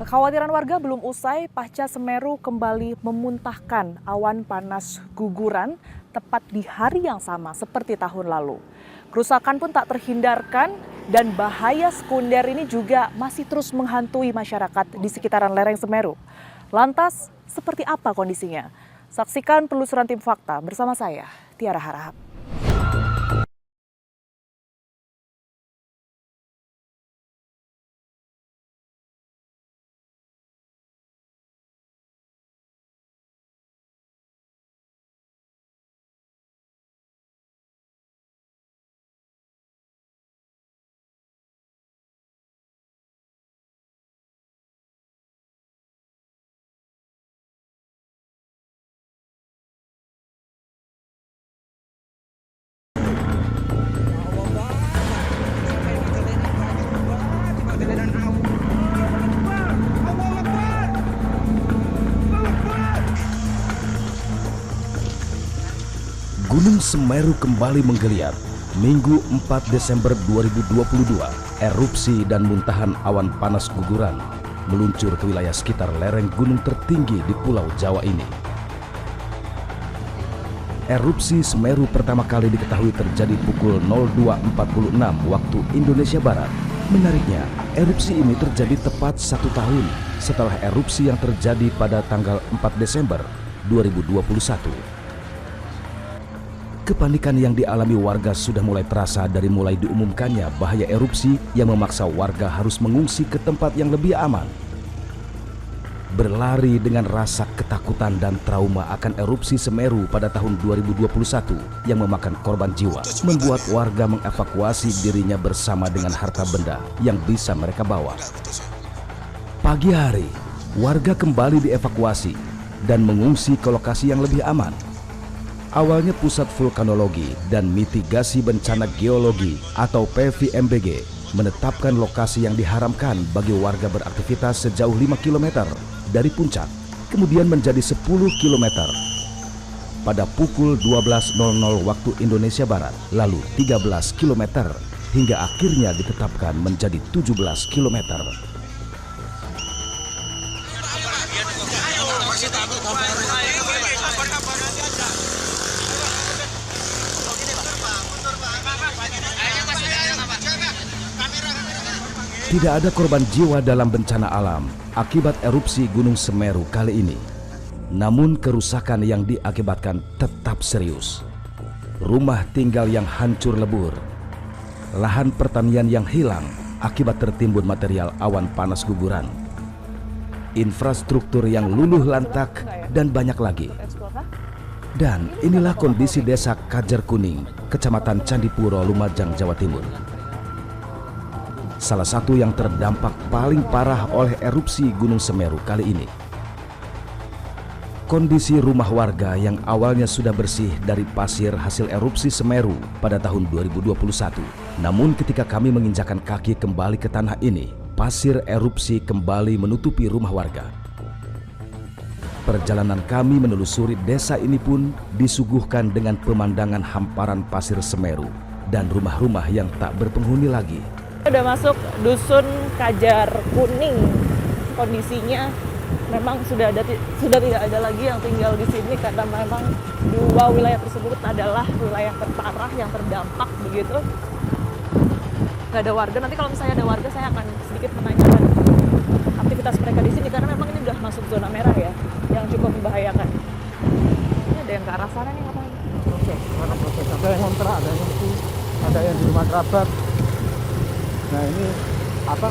Kekhawatiran warga belum usai pasca Semeru kembali memuntahkan awan panas guguran tepat di hari yang sama seperti tahun lalu. Kerusakan pun tak terhindarkan dan bahaya sekunder ini juga masih terus menghantui masyarakat di sekitaran lereng Semeru. Lantas, seperti apa kondisinya? Saksikan penelusuran tim fakta bersama saya, Tiara Harahap. Gunung Semeru kembali menggeliat. Minggu 4 Desember 2022, erupsi dan muntahan awan panas guguran meluncur ke wilayah sekitar lereng gunung tertinggi di Pulau Jawa ini. Erupsi Semeru pertama kali diketahui terjadi pukul 02.46 waktu Indonesia Barat. Menariknya, erupsi ini terjadi tepat 1 tahun setelah erupsi yang terjadi pada tanggal 4 Desember 2021. Kepanikan yang dialami warga sudah mulai terasa dari mulai diumumkannya bahaya erupsi yang memaksa warga harus mengungsi ke tempat yang lebih aman. Berlari dengan rasa ketakutan dan trauma akan erupsi Semeru pada tahun 2021 yang memakan korban jiwa, membuat warga mengevakuasi dirinya bersama dengan harta benda yang bisa mereka bawa. Pagi hari, warga kembali dievakuasi dan mengungsi ke lokasi yang lebih aman. Awalnya Pusat Vulkanologi dan Mitigasi Bencana Geologi atau PVMBG menetapkan lokasi yang diharamkan bagi warga beraktivitas sejauh 5 km dari puncak, kemudian menjadi 10 km pada pukul 12.00 waktu Indonesia Barat, lalu 13 km hingga akhirnya ditetapkan menjadi 17 km. Tidak ada korban jiwa dalam bencana alam akibat erupsi Gunung Semeru kali ini. Namun kerusakan yang diakibatkan tetap serius. Rumah tinggal yang hancur lebur, lahan pertanian yang hilang akibat tertimbun material awan panas guguran, infrastruktur yang luluh lantak, dan banyak lagi. Dan inilah kondisi desa Kajar Kuning, Kecamatan Candipuro, Lumajang, Jawa Timur. Salah satu yang terdampak paling parah oleh erupsi Gunung Semeru kali ini. Kondisi rumah warga yang awalnya sudah bersih dari pasir hasil erupsi Semeru pada tahun 2021. Namun ketika kami menginjakan kaki kembali ke tanah ini, pasir erupsi kembali menutupi rumah warga. Perjalanan kami menelusuri desa ini pun disuguhkan dengan pemandangan hamparan pasir Semeru dan rumah-rumah yang tak berpenghuni lagi. Udah masuk dusun Kajar Kuning. Kondisinya memang sudah tidak ada lagi yang tinggal di sini karena memang dua wilayah tersebut adalah wilayah terparah yang terdampak begitu. Nggak ada warga. Nanti kalau misalnya ada warga saya akan sedikit menanyakan aktivitas mereka di sini karena memang ini udah masuk zona merah ya, yang cukup membahayakan. Ini ada yang ke arah sana nih ngapain? Proses, ada yang kontrak, ada yang itu, ada yang di rumah kerabat. Nah ini apa?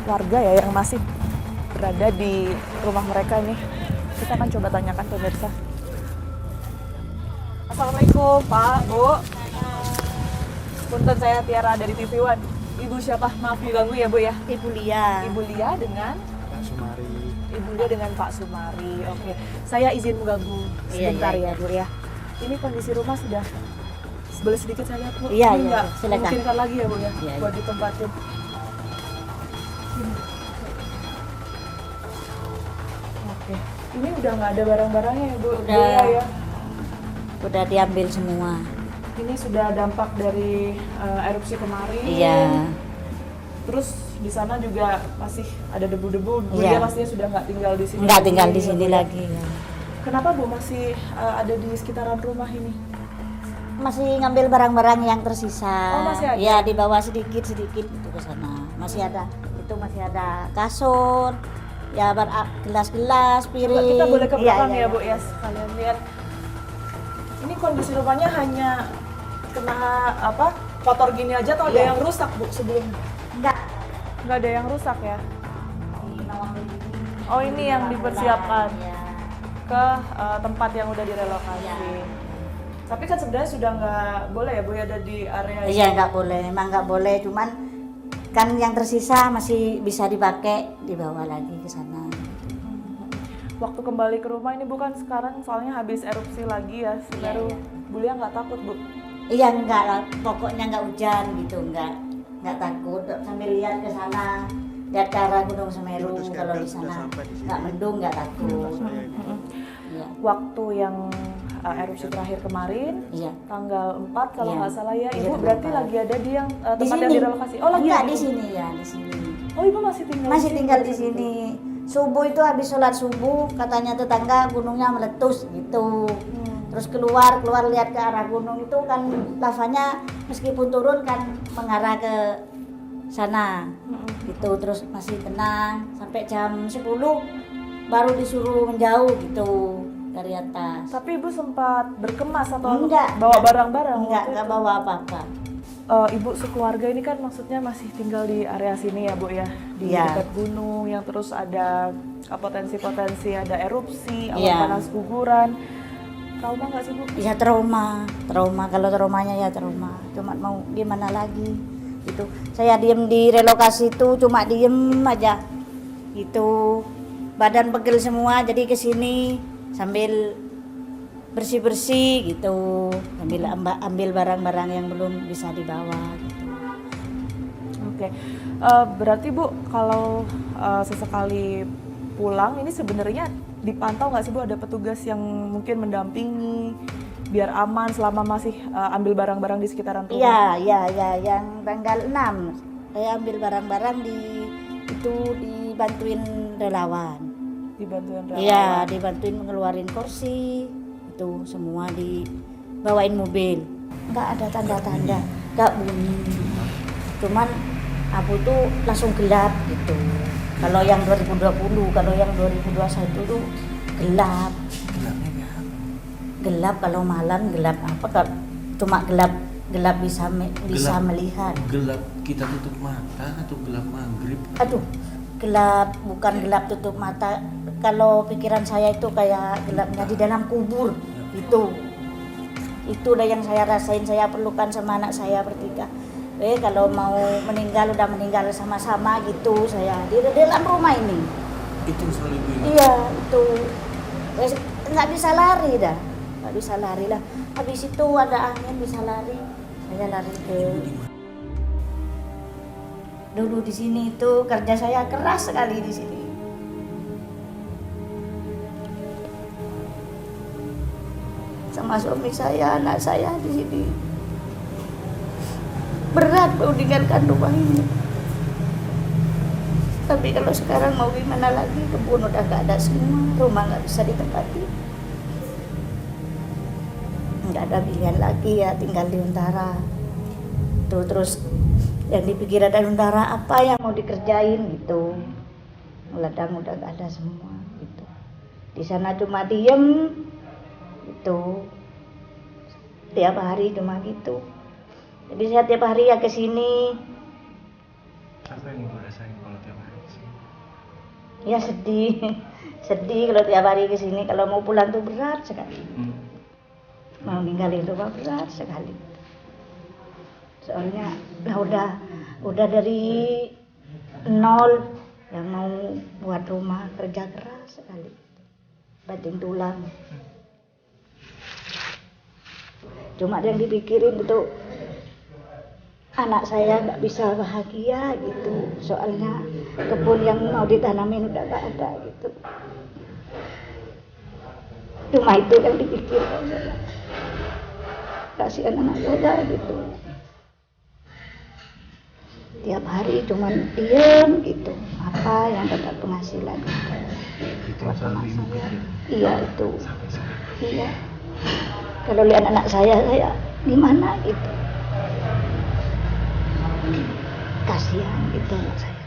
Warga ya yang masih berada di rumah mereka ini. Kita akan coba tanyakan pemirsa. Assalamualaikum Pak, Bu. Punten, saya Tiara dari TV One. Ibu siapa? Maaf diganggu ya Bu ya. Ibu Lia. Ibu Lia dengan Pak Sumari. Ibu Lia dengan Pak Sumari. Oke, saya izin mengganggu sebentar Iya. ya Bu ya. Ini kondisi rumah sudah boleh sedikit saya lihat Bu. Iya, Ini iya, nggak silakan. memungkinkan lagi ya Bu ya, Iya, buat ditempatin. Oke, ini udah nggak ada barang-barangnya ya Bu? Udah. Bu ya. Udah diambil semua. Ini sudah dampak dari erupsi kemarin. Iya. Terus di sana juga masih ada debu-debu. Bu Iya. Lia pastinya sudah nggak tinggal di sini. Nggak lagi, tinggal di ya, sini Bu ya. lagi. Ya. Kenapa Bu masih ada di sekitaran rumah ini? Masih ngambil barang-barang yang tersisa. Oh, masih ada? Ya, dibawa sedikit-sedikit itu ke sana. Masih ada. Itu masih ada kasur. Ya, gelas-gelas, piring. Kita boleh ke belakang Iya, ya iya. Bu ya, sekalian lihat. Ini kondisi rumahnya hanya kena apa? Kotor gini aja atau ada Iya. yang rusak Bu sebelumnya? Enggak. Nggak ada yang rusak ya? Nawang begini. Oh ini yang dipersiapkan Ya. ke tempat yang udah direlokasi. Iya. Tapi kan sebenarnya sudah nggak boleh ya Bu ya ada di area ini. Iya, nggak boleh. Emang nggak boleh. Cuman kan yang tersisa masih bisa dipakai, dibawa lagi ke sana. Waktu kembali ke rumah ini bukan sekarang soalnya habis erupsi lagi ya Semeru. Iya. Bu Lia nggak takut Bu? Iya, enggak lah. Pokoknya nggak hujan gitu, nggak takut. Sambil lihat ke sana, lihat ke arah Gunung Semeru. Kalau di sana nggak mendung, nggak takut. Iya. Waktu yang erupsi terakhir kemarin Iya. tanggal 4 kalau Iya. nggak salah ya, Iya, Ibu tanggal berarti 4. lagi ada di yang Di tempat yang sini. direlokasi. Oh lagi Enggak ada di sini ya, di sini. Oh Ibu masih tinggal Masih di tinggal sini? di sini. Subuh itu habis sholat subuh, katanya tetangga gunungnya meletus gitu. Terus keluar lihat ke arah gunung itu kan lavanya meskipun turun kan mengarah ke sana. Gitu, terus masih tenang sampai jam 10 baru disuruh menjauh gitu dari atas. Tapi Ibu sempat berkemas atau Enggak, bawa barang-barang? Enggak bawa apa-apa. Ibu sekeluarga ini kan maksudnya masih tinggal di area sini ya Bu ya, di Iya. dekat gunung yang terus ada potensi-potensi ada erupsi, awan Iya. panas guguran. Trauma nggak sih Bu? Ya trauma kalau traumanya ya trauma. Cuma mau gimana lagi gitu. Saya diem di relokasi itu cuma diem aja gitu. Badan pegel semua jadi ke sini sambil bersih-bersih gitu. Ambil barang-barang yang belum bisa dibawa gitu. Oke, berarti Bu kalau sesekali pulang ini sebenarnya dipantau nggak sih Bu, ada petugas yang mungkin mendampingi biar aman selama masih ambil barang-barang di sekitaran rumah? Iya, yang tanggal 6 saya ambil barang-barang dibantuin relawan. Dibantuin relawan? Iya, dibantuin mengeluarin kursi, itu semua dibawain mobil. Nggak ada tanda-tanda, nggak bunyi. Cuman abu tuh langsung gelap gitu. Kalau yang 2020, kalau yang 2021 tuh gelap. Gelap kalau malam, gelap apa? Cuma gelap bisa Gelap. melihat. Gelap kita tutup mata atau gelap maghrib? Aduh, gelap bukan gelap tutup mata. Kalau pikiran saya itu kayak gelapnya di dalam kubur itu udah yang saya rasain. Saya perlukan sama anak saya bertiga. Kalau mau meninggal udah meninggal sama-sama gitu saya di dalam rumah ini. Itu selalu bilang. Iya itu nggak bisa lari dah, nggak bisa lari lah. Habis itu ada angin bisa lari, saya lari ke. Dulu di sini itu kerja saya keras sekali di sini. Sama suami saya, anak saya di sini. Berat meninggalkan rumah ini. Tapi kalau sekarang mau gimana lagi, kebun udah gak ada semua, rumah gak bisa ditempati. Nggak ada pilihan lagi ya, tinggal di Untara. Tuh terus yang dipikir ada Untara apa yang mau dikerjain gitu. Ladang udah gak ada semua gitu. Di sana cuma diem gitu. Tiap hari cuma gitu. Jadi saya tiap hari ya ke sini. Apa yang ibu rasain kalau tiap hari kesini? Ya sedih. Sedih kalau tiap hari ke sini. Kalau mau pulang tuh berat sekali. Mau ninggalin rumah berat sekali. Soalnya udah dari nol yang mau buat rumah kerja keras sekali, banting tulang. Cuma yang dipikirin itu anak saya nggak bisa bahagia gitu, soalnya kebun yang mau ditanamin udah nggak ada gitu. Cuma itu yang dipikirkan saya. Kasihan anak saya gitu. Tiap hari cuman diem gitu, apa yang dapat penghasilan gitu. Itu yang selalu ibu pikir. Iya itu. Sampai sekarang. Iya. Kalau lihat anak saya gimana gitu. Kasihan gitu anak saya.